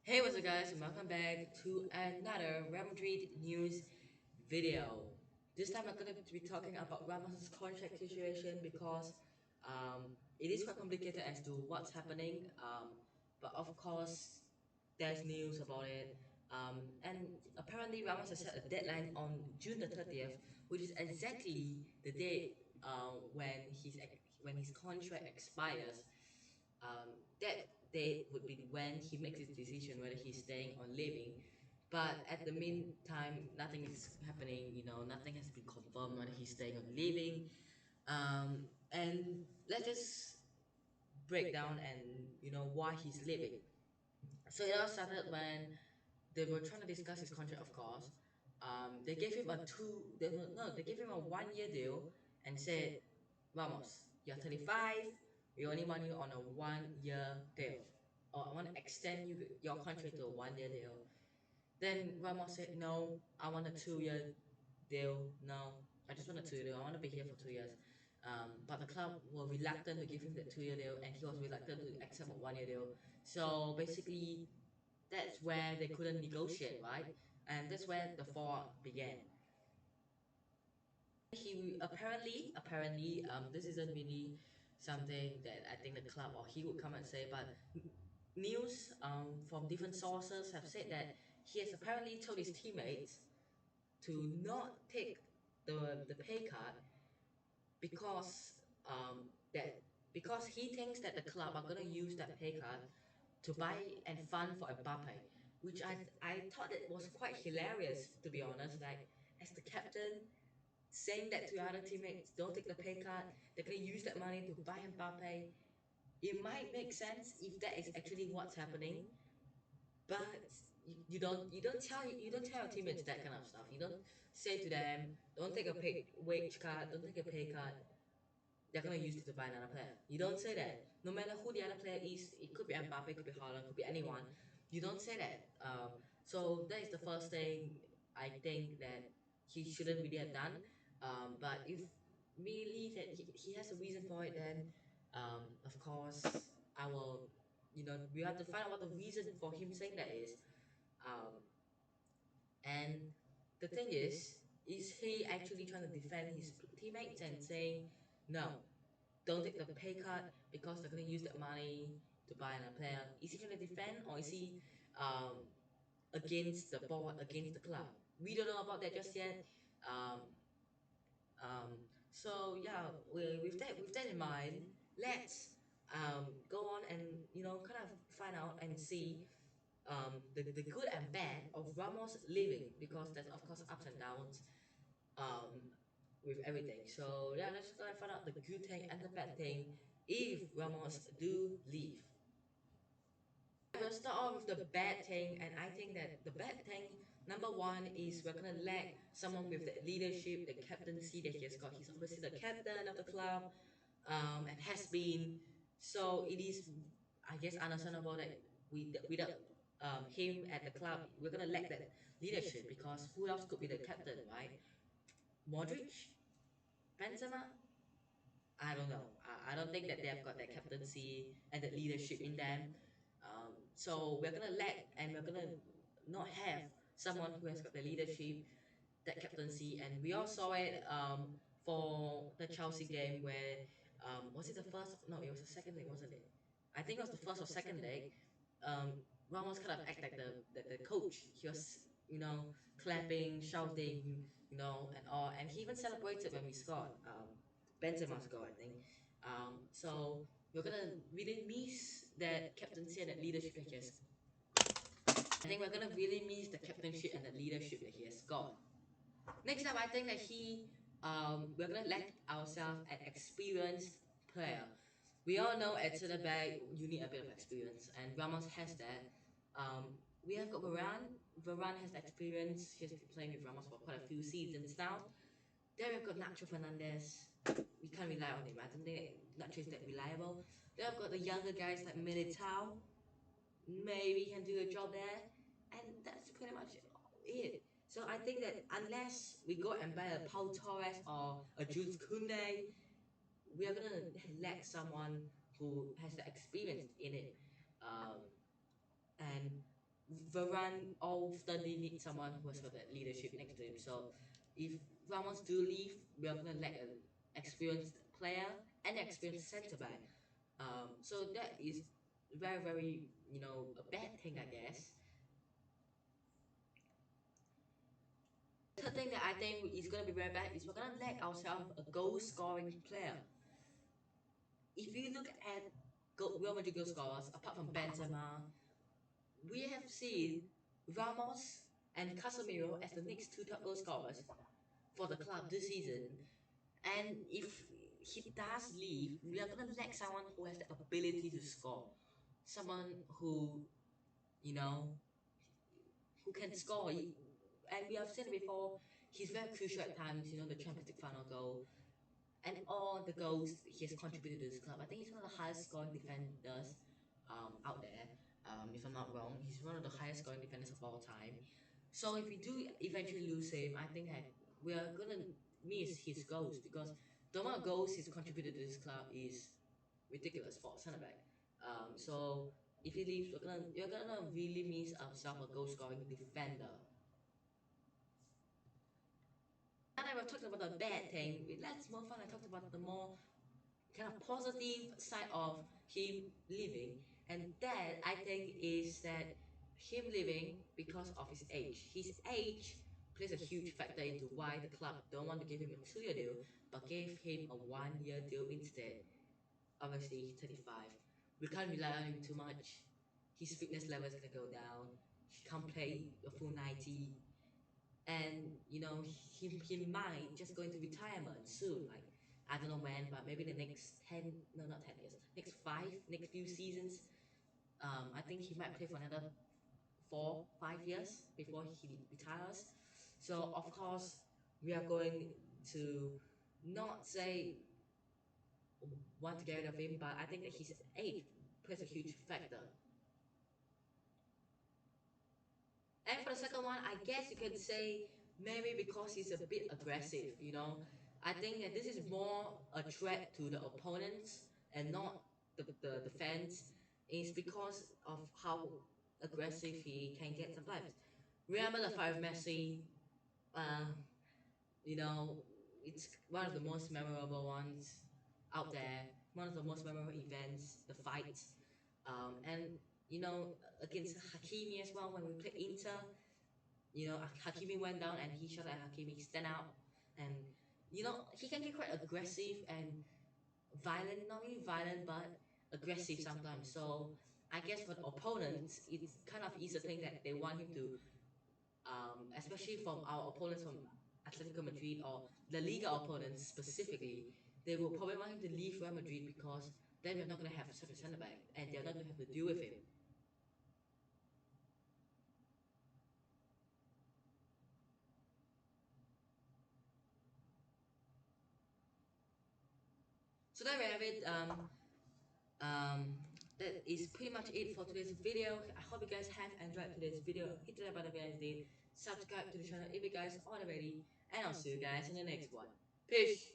Hey, what's up, guys, and welcome back to another Real Madrid news video. This time, I'm going to be talking about Ramos'S contract situation because it is quite complicated as to what's happening. But of course, there's news about it. And apparently, Ramos has set a deadline on June the 30th, which is exactly the date when his contract expires. That date would be when he makes his decision whether he's staying or leaving. But at the meantime, nothing is happening. Nothing has been confirmed whether he's staying or leaving. And let's just break down and why he's leaving. So it all started when they were trying to discuss his contract, of course. They gave him a two. They were, no, they gave him a 1 year deal and said, "Vamos, you're 35. We only want you on a 1 year deal, or I want to extend your contract to a 1 year deal." Then Ramos said, "No, I want a 2 year deal. No, I just want a 2 year deal. I want to be here for 2 years." But the club were reluctant to give him that 2 year deal, and he was reluctant to accept a 1 year deal. So basically, that's where they couldn't negotiate, right? And that's where the fall began. He apparently, this isn't really something that I think the club or he would come and say, but news from different sources have said that he has apparently told his teammates to not take the pay cut because that because he thinks that the club are gonna use that pay cut to buy and fund for Mbappe, which I thought it was quite hilarious, to be honest. Like, as the captain saying that to your other teammates, don't take the pay cut. They're gonna use that money to buy Mbappe. It might make sense if that is actually what's happening, but you don't tell your teammates that kind of stuff. You don't say to them, don't take a pay wage cut, don't take a pay cut. They're gonna use it to buy another player. You don't say that. No matter who the other player is, it could be Mbappe, it could be Haaland, it could be anyone. You don't say that. So that is the first thing I think that he shouldn't really have done. But if we believe that he has a reason for it, then of course I will. We have to find out what the reason for him saying that is. Um, and the thing is he actually trying to defend his teammates and saying, no, don't take the pay cut because they're going to use that money to buy another player? Is he trying to defend, or is he um, against the board, against the club? We don't know about that just yet. Um, so yeah, with that in mind, let's go on and kind of find out and see the good and bad of Ramos leaving, because there's of course ups and downs um, with everything. So yeah, let's try and find out the good thing and the bad thing if Ramos do leave. We'll start off with the bad thing, and I think that the bad thing, number one, is we're gonna lack someone with the leadership, the captaincy that he has got. He's obviously the captain of the club, and has been. So it is, I guess, understandable that without him at the club, we're gonna lack that leadership, because who else could be the captain, right? Modric, Benzema. I don't know. I don't think that they have got that captaincy and that leadership in them. So we're gonna lack, and we're gonna not have someone who has got the leadership, that captaincy, and we all saw it for the Chelsea game where was it the first? No, it was the second leg, wasn't it? I think it was the first or second leg. Um, Ramos kind of act like the coach. He was clapping, shouting, and all, and he even celebrated when we scored. Benzema scored, I think. So we're gonna really miss that captaincy and that leadership that he has. I think we're gonna really miss the captainship and the leadership that he has got. Next up, I think that we're gonna lack ourselves an experienced player. We all know at center back you need a bit of experience, and Ramos has that. We have got Varane. Varane has experience. He has been playing with Ramos for quite a few seasons now. Then we've got Nacho Fernandez. We can't rely on him. I don't think Nacho is that reliable. Then I've got the younger guys like Militao. Maybe he can do a job there, and that's pretty much it. So I think that unless we go and buy a Paul Torres or a Jules Koundé, we are gonna lack someone who has the experience in it. Um, and Varane often needs someone who has got that leadership next to him. So if Ramos do leave, we are gonna lack an experienced player and experienced centre back. So that is very a bad thing, I guess. Third thing that I think is gonna be very bad is we're gonna lack ourselves a goal scoring player. If you look at Real Madrid goal scorers, apart from Benzema, we have seen Ramos and Casemiro as the next two top goal scorers for the club this season. And if he does leave, we are gonna lack someone who has the ability to score, someone who you know who can score. And we have seen it before. He's very crucial at times. The Champions League final goal and all the goals he has contributed to this club. I think he's one of the highest scoring defenders out there. If I'm not wrong, he's one of the highest scoring defenders of all time. So if we do eventually lose him, I think that we are gonna miss his goals because the amount of goals he's contributed to this club is ridiculous for a centre back. So if he leaves, we're gonna really miss ourselves a goal scoring defender. Now that we've talked about the bad thing, let's move on and talk about the more kind of positive side of him leaving, and that I think is that him leaving because of his age. His age plays a huge factor into why the club don't want to give him a 2-year deal but gave him a 1-year deal instead. Obviously he's 35. We can't rely on him too much. His fitness level is gonna go down. He can't play a full 90, and he might just go into retirement soon, like I don't know when, but maybe the next 10, no, not 10 years, next few seasons. I think he might play for another 4 5 years before he retires. So of course we are going to not say want to get rid of him, but I think that his age plays a huge factor. And for the second one, I guess you can say maybe because he's a bit aggressive. I think that this is more a threat to the opponents and not the fans. Is because of how aggressive he can get sometimes. Remember the fight with Messi? Uh, you know, it's one of the most memorable ones out there. One of the most memorable events, the fights. And against Hakimi as well when we played Inter. Hakimi went down and he shot at Hakimi, stand out, and he can get quite aggressive and violent, not really violent, but aggressive sometimes. So I guess for the opponents, it's kind of is a thing that they want him to, especially from our opponents from Atletico Madrid or the Liga opponents specifically, they will probably want him to leave Real Madrid because then we're not going to have such a centre back and they're not going to have to deal with him. So there we have it. That is pretty much it for today's video. I hope you guys have enjoyed today's video. Hit the like button if you guys did. Subscribe to the channel if you guys aren't already. And I'll see you guys in the next one. Peace.